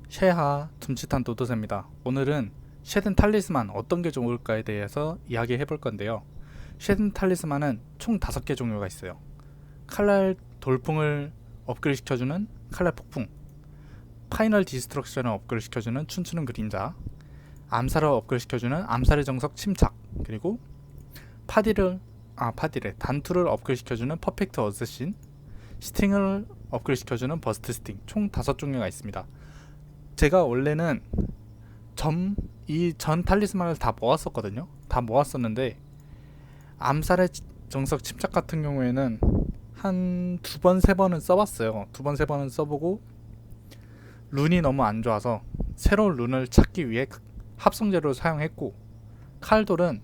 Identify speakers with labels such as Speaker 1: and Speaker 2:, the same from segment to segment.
Speaker 1: 쉐하 둠칫한 도도새입니다. 오늘은 쉐든 탈리스만 어떤 게 좋을까에 대해서 이야기해 볼 건데요. 쉐든 탈리스만은 총 5개 종류가 있어요. 칼날 돌풍을 업그레이드 시켜주는 칼날 폭풍, 파이널 디스트럭션을 업그레이드 시켜주는 춤추는 그림자, 암살을 업그레이드 시켜주는 암살의 정석 침착, 그리고 단투를 업그레이드 시켜주는 퍼펙트 어쌔신, 스팅을 업그레이드 시켜주는 버스트 스팅, 총 5종류가 있습니다. 제가 원래는 이 전 탈리스만을 다 모았었거든요. 다 모았었는데 암살의 정석 침착 같은 경우에는 한 2번, 3번은 써봤어요. 2번, 3번은 써보고 룬이 너무 안 좋아서 새로운 룬을 찾기 위해 합성재료를 사용했고, 칼돌은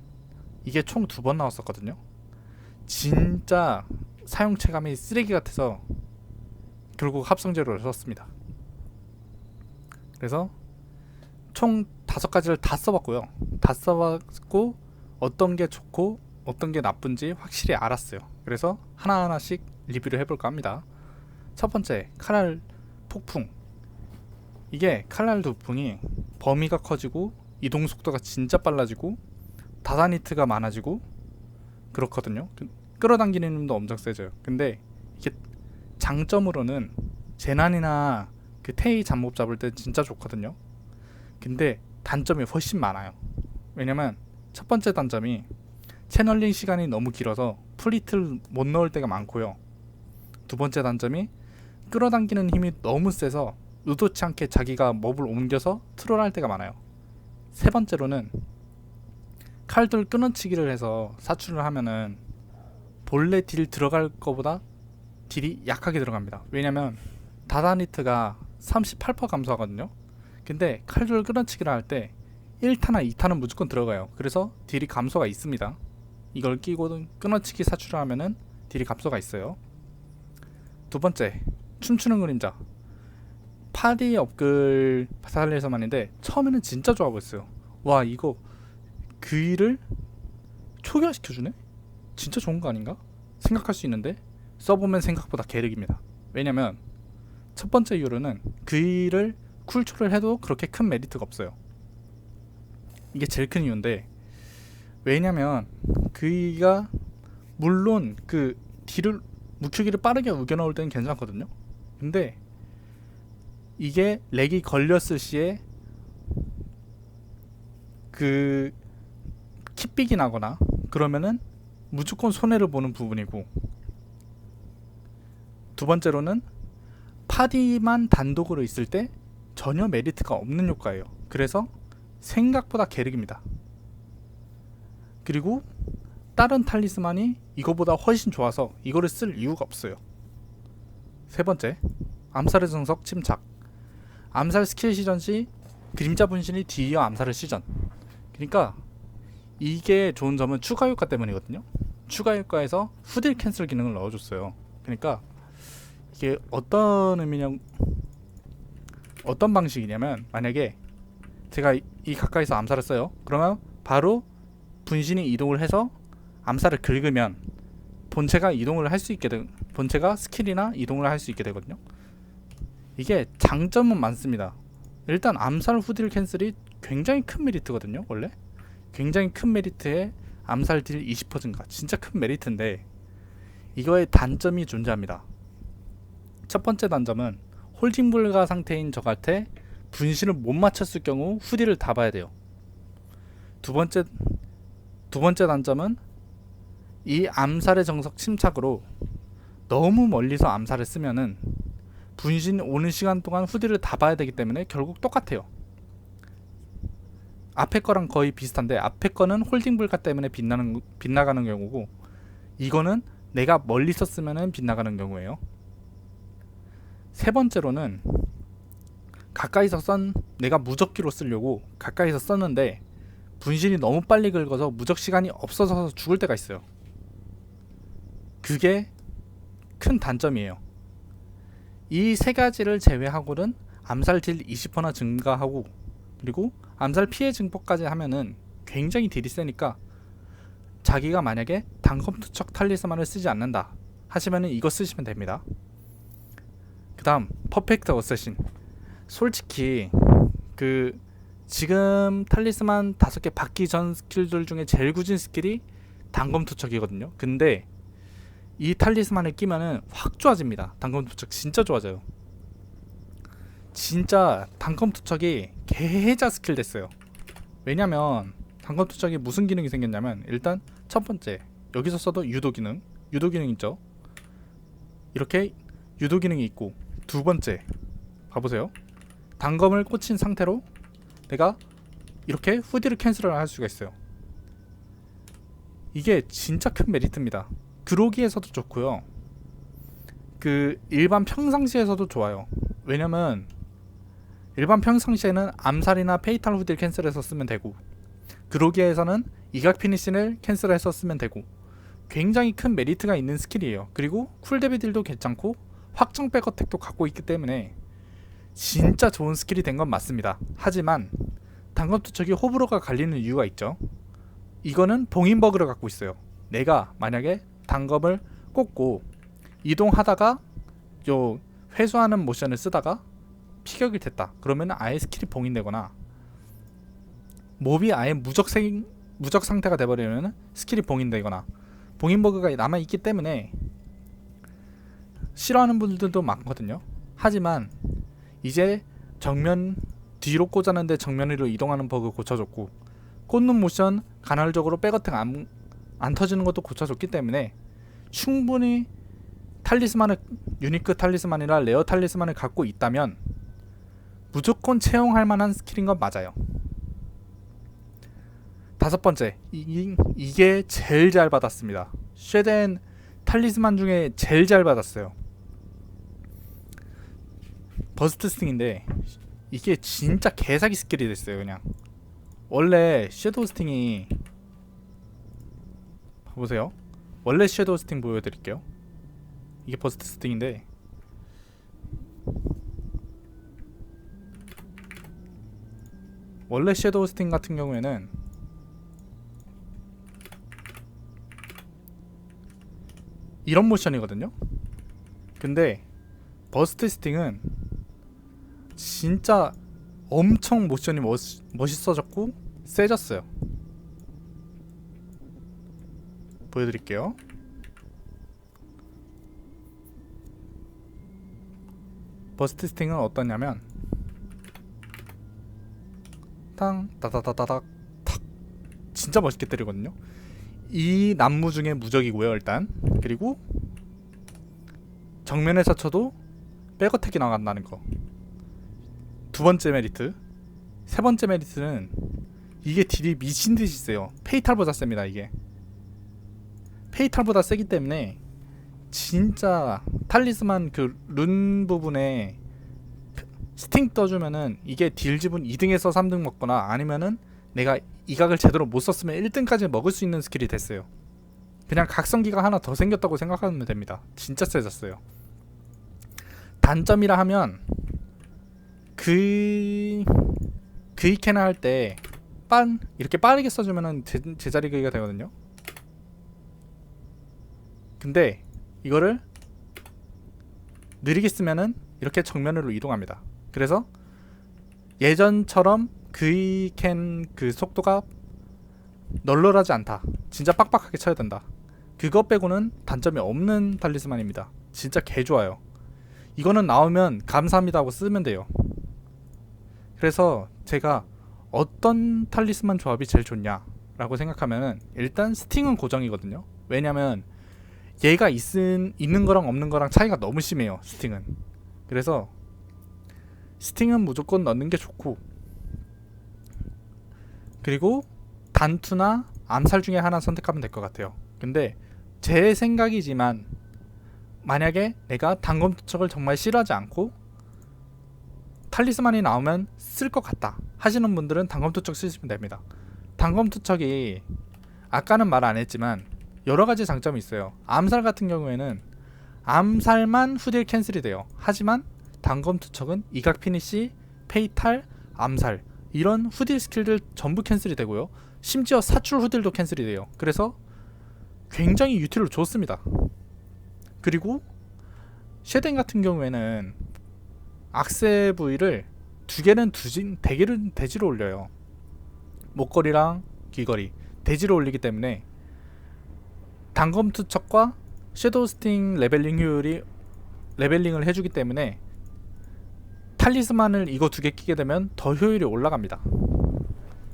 Speaker 1: 이게 총 2번 나왔었거든요. 진짜 사용 체감이 쓰레기 같아서 결국 합성재료를 썼습니다. 그래서 총 5가지를 다 써봤고요. 다 써봤고 어떤 게 좋고 어떤 게 나쁜지 확실히 알았어요. 그래서 하나하나씩 리뷰를 해볼까 합니다. 첫 번째, 칼날 폭풍. 이게 칼날 돌풍이 범위가 커지고 이동 속도가 진짜 빨라지고 다다니트가 많아지고 그렇거든요. 끌어당기는 힘도 엄청 세져요. 근데 이게 장점으로는 재난이나 그 테이 잠못 잡을 때 진짜 좋거든요. 근데 단점이 훨씬 많아요. 왜냐면 첫 번째 단점이 채널링 시간이 너무 길어서 플리트를 못 넣을 때가 많고요. 두 번째 단점이 끌어당기는 힘이 너무 세서 의도치 않게 자기가 몹을 옮겨서 트롤할 때가 많아요. 세 번째로는 칼돌 끊어치기를 해서 사출을 하면은 본래 딜 들어갈 거보다 딜이 약하게 들어갑니다. 왜냐면 다다니트가 38% 감소하거든요. 근데 칼돌 끊어치기를 할 때 1타나 2타는 무조건 들어가요. 그래서 딜이 감소가 있습니다. 이걸 끼고 끊어치기 사출을 하면은 딜이 감소가 있어요. 두 번째, 춤추는 그림자. 파디 업글 바탈리에서만인데 처음에는 진짜 좋아 보였어요. 와, 이거 그 일을 초기화시켜주네? 진짜 좋은 거 아닌가? 생각할 수 있는데 써보면 생각보다 개력입니다. 왜냐면 첫 번째 이유로는 그 일을 쿨초를 해도 그렇게 큰 메리트가 없어요. 이게 제일 큰 이유인데, 왜냐면 그이가 물론 그 딜을 묵히기를 빠르게 우겨 넣을 때는 괜찮거든요. 근데 이게 렉이 걸렸을 시에 그 kit빅이 나거나 그러면은 무조건 손해를 보는 부분이고, 두 번째로는 파디만 단독으로 있을 때 전혀 메리트가 없는 효과예요. 그래서 생각보다 개력입니다. 그리고 다른 탈리스만이 이거보다 훨씬 좋아서 이거를 쓸 이유가 없어요. 세 번째, 암살의 정석 침착. 암살 스킬 시전 시 그림자 분신이 뒤이어 암살을 시전. 그러니까 이게 좋은 점은 추가 효과 때문이거든요. 추가 효과에서 후딜 캔슬 기능을 넣어줬어요. 그러니까 이게 어떤 방식이냐면, 만약에 제가 이 가까이서 암살을 써요. 그러면 바로 분신이 이동을 해서 암살을 긁으면 본체가 이동을 할 수 있게 본체가 스킬이나 이동을 할 수 있게 되거든요. 이게 장점은 많습니다. 일단 암살 후딜 캔슬이 굉장히 큰 메리트거든요. 원래 굉장히 큰 메리트에 암살 딜 20% 증가, 진짜 큰 메리트인데 이거의 단점이 존재합니다. 첫 번째 단점은 홀딩 불가 상태인 적한테 분신을 못 맞췄을 경우 후딜을 다 봐야 돼요. 두 번째 단점은 이 암살의 정석 침착으로 너무 멀리서 암살을 쓰면은 분신 오는 시간 동안 후딜을 다 봐야 되기 때문에 결국 똑같아요. 앞에 거랑 거의 비슷한데, 앞에 거는 홀딩 불가 때문에 빗나가는 경우고, 이거는 내가 멀리서 쓰면은 빗나가는 경우예요. 세 번째로는 내가 무적기로 쓰려고 가까이서 썼는데 분신이 너무 빨리 긁어서 무적 시간이 없어서 죽을 때가 있어요. 그게 큰 단점이에요. 이 세 가지를 제외하고는 암살 딜 20%나 증가하고, 그리고 암살 피해 증폭까지 하면은 굉장히 딜이 세니까 자기가 만약에 단검 투척 탈리스만을 쓰지 않는다 하시면은 이거 쓰시면 됩니다. 그 다음 퍼펙트 어쌔신. 솔직히 그 지금 탈리스만 5개 받기 전 스킬들 중에 제일 굳은 스킬이 단검투척이거든요. 근데 이 탈리스만을 끼면은 확 좋아집니다. 단검투척 진짜 좋아져요. 진짜 단검투척이 개해자 스킬 됐어요. 왜냐면 단검투척이 무슨 기능이 생겼냐면, 일단 첫 번째, 여기서 써도 유도 기능 있죠. 이렇게 유도 기능이 있고, 두 번째 봐보세요. 단검을 꽂힌 상태로 내가 이렇게 후디를 캔슬을 할 수가 있어요. 이게 진짜 큰 메리트입니다. 그로기에서도 좋고요, 그 일반 평상시에서도 좋아요. 왜냐면 일반 평상시에는 암살이나 페이탈 후디를 캔슬해서 쓰면 되고, 그로기에서는 이각 피니시를 캔슬해서 쓰면 되고, 굉장히 큰 메리트가 있는 스킬이에요. 그리고 쿨데비 딜도 괜찮고 확정 백어택도 갖고 있기 때문에 진짜 좋은 스킬이 된 건 맞습니다. 하지만 단검투척이 호불호가 갈리는 이유가 있죠. 이거는 봉인 버그를 갖고 있어요. 내가 만약에 단검을 꽂고 이동하다가 요 회수하는 모션을 쓰다가 피격이 됐다, 그러면 아예 스킬이 봉인되거나 몹이 아예 무적 상태가 돼버리면 스킬이 봉인되거나 봉인 버그가 남아있기 때문에 싫어하는 분들도 많거든요. 하지만 이제 정면 뒤로 꽂았는데 정면 위로 이동하는 버그 고쳐줬고, 꽂는 모션 간헐적으로 백어택 안 터지는 것도 고쳐줬기 때문에 충분히 탈리스만을, 유니크 탈리스만이나 레어 탈리스만을 갖고 있다면 무조건 채용할 만한 스킬인 건 맞아요. 다섯 번째, 이게 제일 잘 받았습니다. 쉐덴 탈리스만 중에 제일 잘 받았어요. 버스트 스팅인데 이게 진짜 개사기 스킬이 됐어요. 그냥 원래 섀도우 스팅이, 보세요. 원래 섀도우 스팅 보여드릴게요. 이게 버스트 스팅인데 원래 섀도우 스팅 같은 경우에는 이런 모션이거든요. 근데 버스트 스팅은 진짜 엄청 모션이 멋있어졌고 세졌어요. 보여드릴게요. 버스트 스팅은 어떠냐면 탕 따다다다닥 탁, 진짜 멋있게 때리거든요. 이 난무 중에 무적이고요, 일단. 그리고 정면에서 쳐도 백어택이 나간다는 거. 두 번째 메리트. 세 번째 메리트는 이게 딜이 미친듯이 세요. 페이탈보다 셉니다. 이게 페이탈보다 세기 때문에 진짜 탈리스만 그 룬 부분에 스팅 떠주면은 이게 딜 지분 2등에서 3등 먹거나, 아니면은 내가 이각을 제대로 못 썼으면 1등까지 먹을 수 있는 스킬이 됐어요. 그냥 각성기가 하나 더 생겼다고 생각하면 됩니다. 진짜 세졌어요. 단점이라 하면 그이캐나 할 때 이렇게 빠르게 써주면은 제자리 그이가 되거든요. 근데 이거를 느리게 쓰면은 이렇게 정면으로 이동합니다. 그래서 예전처럼 그이캔 그 속도가 널널하지 않다. 진짜 빡빡하게 쳐야 된다. 그거 빼고는 단점이 없는 탈리스만입니다. 진짜 개 좋아요. 이거는 나오면 감사합니다 하고 쓰면 돼요. 그래서 제가 어떤 탈리스만 조합이 제일 좋냐 라고 생각하면은, 일단 스팅은 고정이거든요. 왜냐면 얘가 있는 거랑 없는 거랑 차이가 너무 심해요, 스팅은. 그래서 스팅은 무조건 넣는 게 좋고, 그리고 단투나 암살 중에 하나 선택하면 될 것 같아요. 근데 제 생각이지만 만약에 내가 단검투척을 정말 싫어하지 않고 탈리스만이 나오면 쓸 것 같다 하시는 분들은 단검투척 쓰시면 됩니다. 단검투척이 아까는 말 안 했지만 여러가지 장점이 있어요. 암살 같은 경우에는 암살만 후딜 캔슬이 돼요. 하지만 단검투척은 이각 피니시, 페이탈, 암살 이런 후딜 스킬들 전부 캔슬이 되고요. 심지어 사출 후딜도 캔슬이 돼요. 그래서 굉장히 유틸로 좋습니다. 그리고 쉐덴 같은 경우에는 악세 부위를 두 개는 대기를 대지로 올려요. 목걸이랑 귀걸이 대지로 올리기 때문에 단검 투척과 섀도우 스팅 레벨링 효율이 레벨링을 해주기 때문에 탈리스만을 이거 두 개 끼게 되면 더 효율이 올라갑니다.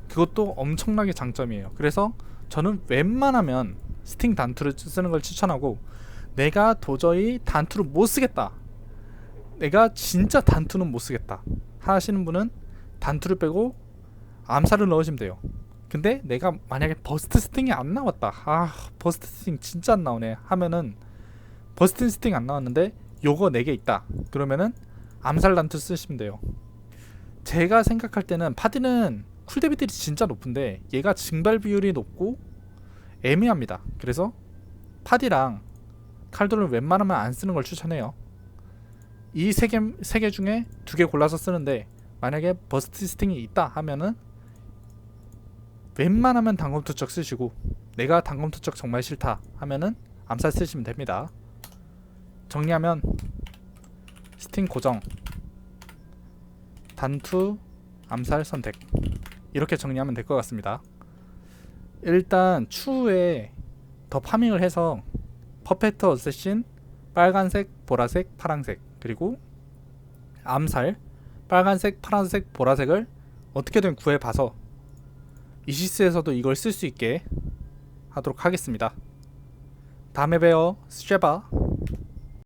Speaker 1: 그것도 엄청나게 장점이에요. 그래서 저는 웬만하면 스팅 단투를 쓰는 걸 추천하고, 내가 도저히 단투를 못 쓰겠다, 내가 진짜 단투는 못 쓰겠다 하시는 분은 단투를 빼고 암살을 넣으시면 돼요. 근데 내가 만약에 버스트 스팅이 안 나왔다, 버스트 스팅 진짜 안 나오네 하면은, 버스트 스팅 안 나왔는데 요거 4개 있다 그러면은 암살 단투 쓰시면 돼요. 제가 생각할 때는 파디는 쿨 데미들이 진짜 높은데 얘가 증발 비율이 높고 애매합니다. 그래서 파디랑 칼도를 웬만하면 안 쓰는 걸 추천해요. 이 세 개 중에 2개 골라서 쓰는데, 만약에 버스트 스팅이 있다 하면은 웬만하면 단검 투척 쓰시고, 내가 단검 투척 정말 싫다 하면은 암살 쓰시면 됩니다. 정리하면 스팅 고정, 단투, 암살 선택, 이렇게 정리하면 될 것 같습니다. 일단 추후에 더 파밍을 해서 퍼펙트 어쌔신 빨간색, 보라색, 파란색, 그리고 암살 빨간색, 파란색, 보라색을 어떻게든 구해봐서 이시스에서도 이걸 쓸 수 있게 하도록 하겠습니다. 다음에 봬요. 쉐바.